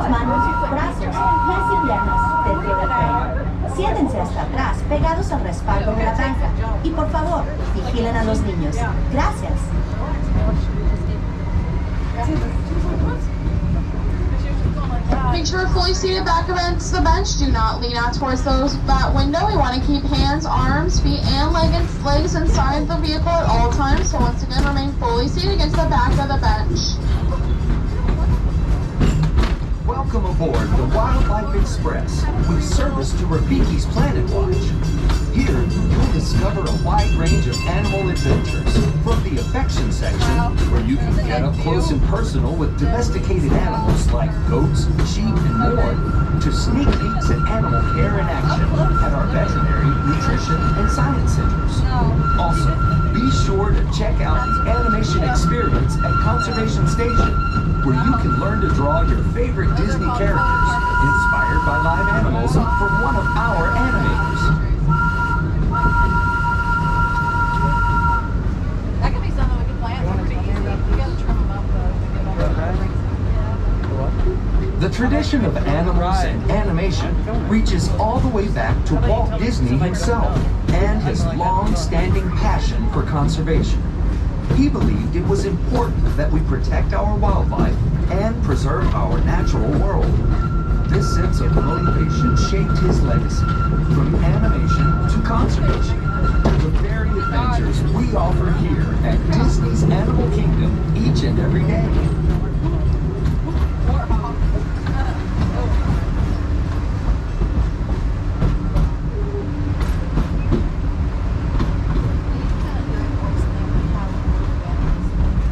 manos, brazos, pies y piernas dentro del tren. Siéntense hasta atrás, pegados al respaldo de la banca. Y por favor, vigilen a los niños. Gracias. Make sure you're fully seated back against the bench. Do not lean out towards that window. We want to keep hands, arms, feet, and legs inside the vehicle at all times. So once again, remain fully seated against the back of the bench. Welcome aboard the Wildlife Express with service to Rafiki's Planet Watch. Here, you'll discover a wide range of animal adventures, from the affection section, where you can get up close and personal with domesticated animals like goats, sheep, and more, to sneak peeks at animal care in action at our veterinary, nutrition, and science centers. Also, be sure to check out the animation experience at Conservation Station, where you can learn to draw your favorite Disney characters, inspired by live animals from one of our animators. That could be something we could plan pretty easy. You gotta trim them up though to get all the The tradition of animals and animation reaches all the way back to Walt Disney himself and his long-standing passion for conservation. He believed it was important that we protect our wildlife and preserve our natural world. This sense of motivation shaped his legacy, from animation to conservation, the very adventures we offer here at Disney's Animal Kingdom each and every day.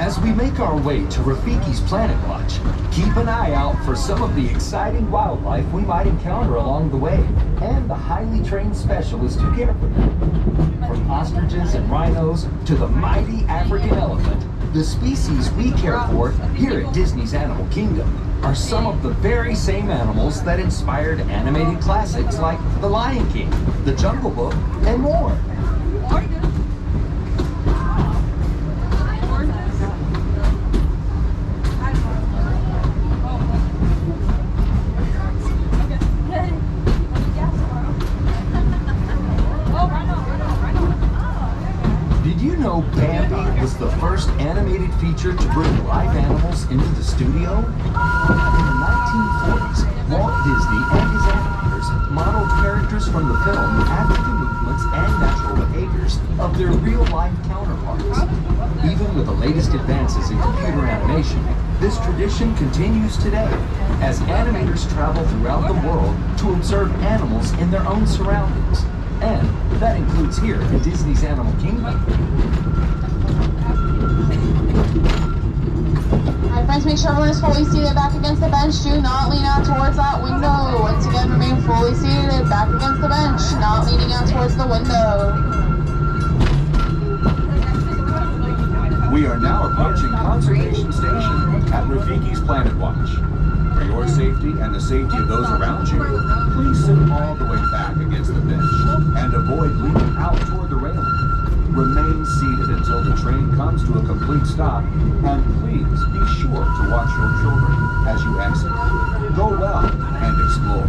As we make our way to Rafiki's Planet Watch, keep an eye out for some of the exciting wildlife we might encounter along the way, and the highly trained specialists who care for them. From ostriches and rhinos to the mighty African elephant, the species we care for here at Disney's Animal Kingdom are some of the very same animals that inspired animated classics like The Lion King, The Jungle Book, and more. Bambi was the first animated feature to bring live animals into the studio? In the 1940s, Walt Disney and his animators modeled characters from the film after the movements and natural behaviors of their real-life counterparts. Even with the latest advances in computer animation, this tradition continues today as animators travel throughout the world to observe animals in their own surroundings. And that includes here at Disney's Animal Kingdom. Alright friends, make sure everyone is fully seated back against the bench. Do not lean out towards that window. Once again, remain fully seated back against the bench, not leaning out towards the window. We are now approaching Conservation Station at Rafiki's Planet Watch. For your safety and the safety of those around you, please sit all the way back against the bench and avoid leaning out toward the railing. Remain seated until the train comes to a complete stop, and please be sure to watch your children as you exit. Go well and explore.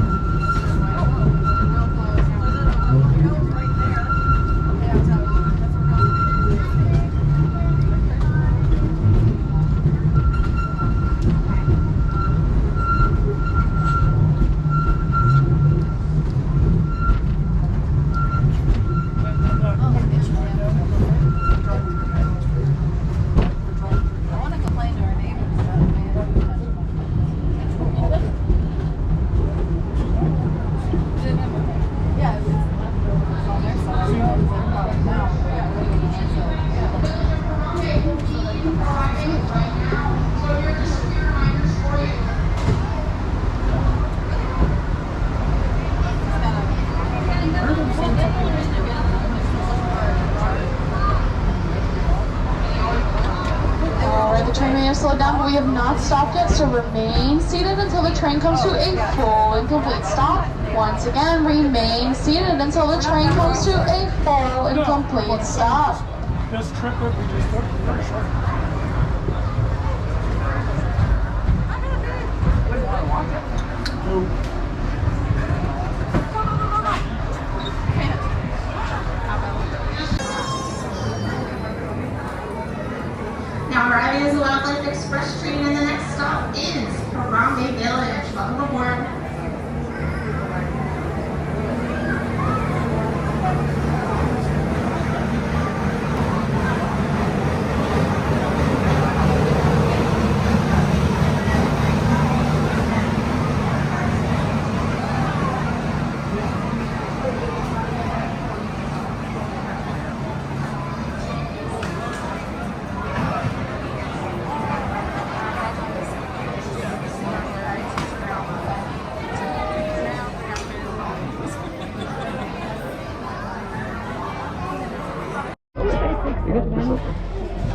Slow down, but we have not stopped yet, so remain seated until the train comes to a full and complete stop. Once again, remain seated until the train comes to a full and complete stop. This trip that we just took was very short. Brown Bay Village. Welcome aboard.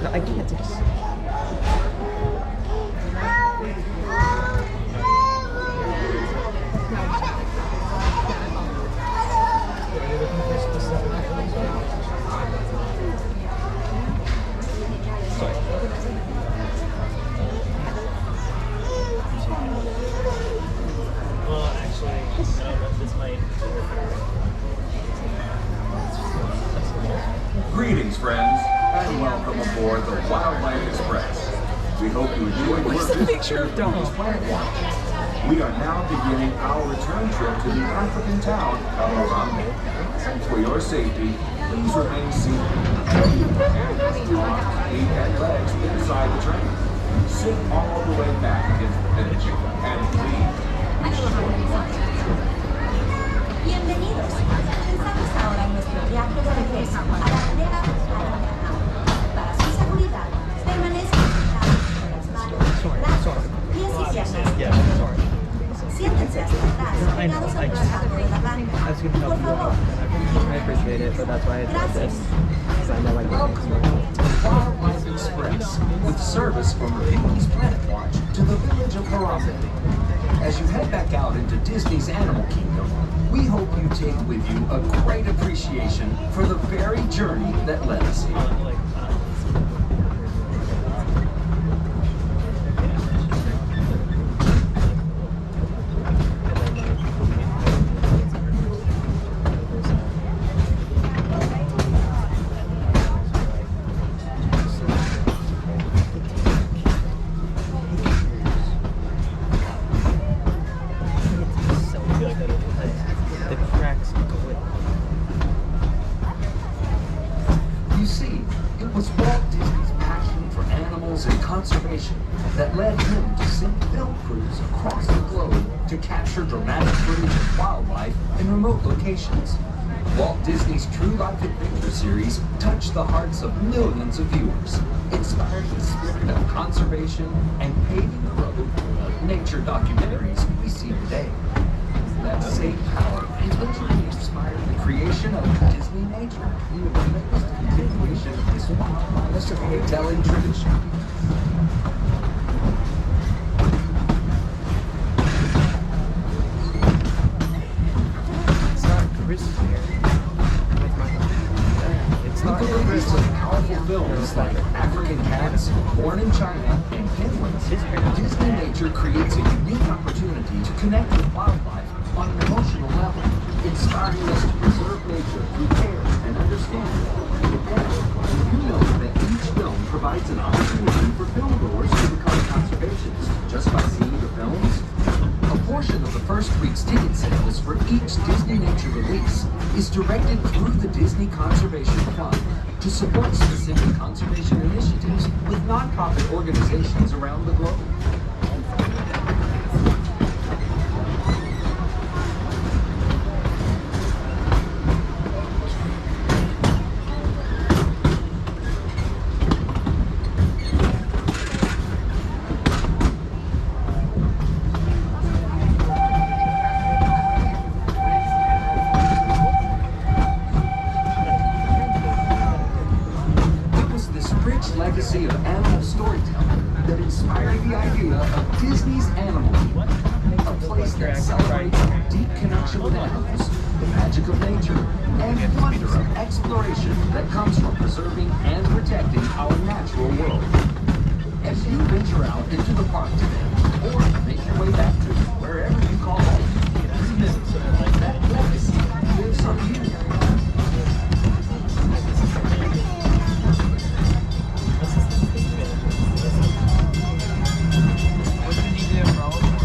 I can't do this. Well, actually, no, this might. Greetings, friends, and welcome aboard the Wildlife Express. We hope you enjoyed your visit to Raffiki's Planet Watch. We are now beginning our return trip to the African town of Harambe. For your safety, please remain seated. Arms, feet, and legs inside the train. Sit all the way back against the bench, and please be sure. Bienvenidos. Comenzamos ahora nuestro viaje de regreso a la bandera Harambe. Para su seguridad, permanezcan sentados con las manos, brazos, pies y piernas. Siéntense hasta atrás, pegados al respaldo de la banca. That's gonna help Por you a lot. favor. I appreciate it, but that's why I did Gracias. this. Because I know I Welcome can. aboard the Wildlife Express with service from Raffiki's Planet Watch to the village of Harambe. As you head back out into Disney's Animal Kingdom, we hope you take with you a great appreciation for the very journey that led us here. The cracks go with. You see, it was Walt Disney's passion for animals and conservation that led him to send film crews across the globe to capture dramatic footage of wildlife in remote locations. Walt Disney's True Life Adventure series touched the hearts of millions of viewers, inspiring the spirit of conservation and paving the road to nature documentaries we see today. That same power eventually inspired the creation of Disney Nature, the latest continuation of this wildlife storytelling tradition. It's not crisp here. With my. It's With not the release crisp. of powerful films like African Cats, Born in China, and Penguins, Disney Nature creates a unique opportunity to connect with wildlife on an emotional level, inspiring us to preserve nature through care and understanding. You know that each film provides an opportunity for filmgoers to become conservationists just by seeing the films. A portion of the first week's ticket sales for each Disney Nature release is directed through the Disney Conservation Fund to support specific conservation initiatives with nonprofit organizations around the globe. It was this rich legacy of animal storytelling that inspired the idea of Disney's Animal Kingdom, a place that celebrates a deep connection with animals, the magic of nature, and wonder of exploration that comes from preserving and protecting our natural world. As you venture out into the park today, or make your way back to wherever you call home, remember that legacy lives on you. What did he do, bro?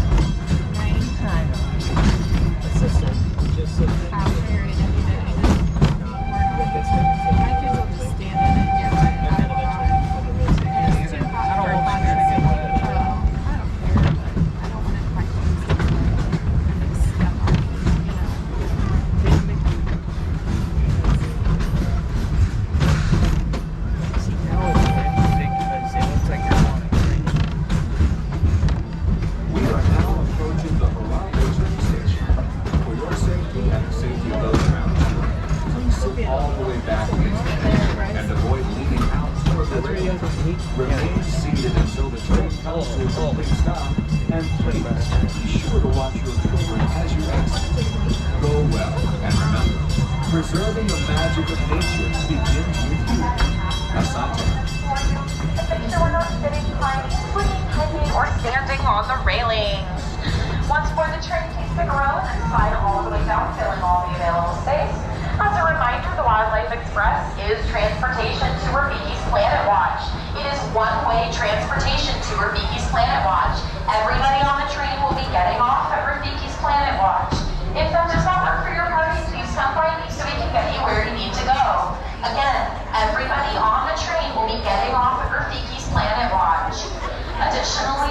Please stop, and please be sure to watch your children as you exit. Go well, and remember, preserving the magic of nature begins with you. Asante. Make sure we're not sitting, climbing, swinging, hanging, or standing on the railings. Once aboard the train, please stick around and slide all the way down, filling all the available space. As a reminder, the Wildlife Express is transportation to Rafiki's Planet Watch. It is one-way transportation to Rafiki's Planet Watch. Everybody on the train will be getting off at Rafiki's Planet Watch. If that does not work for your party, please come by me so we can get you where you need to go. Again, everybody on the train will be getting off at Rafiki's Planet Watch. Additionally,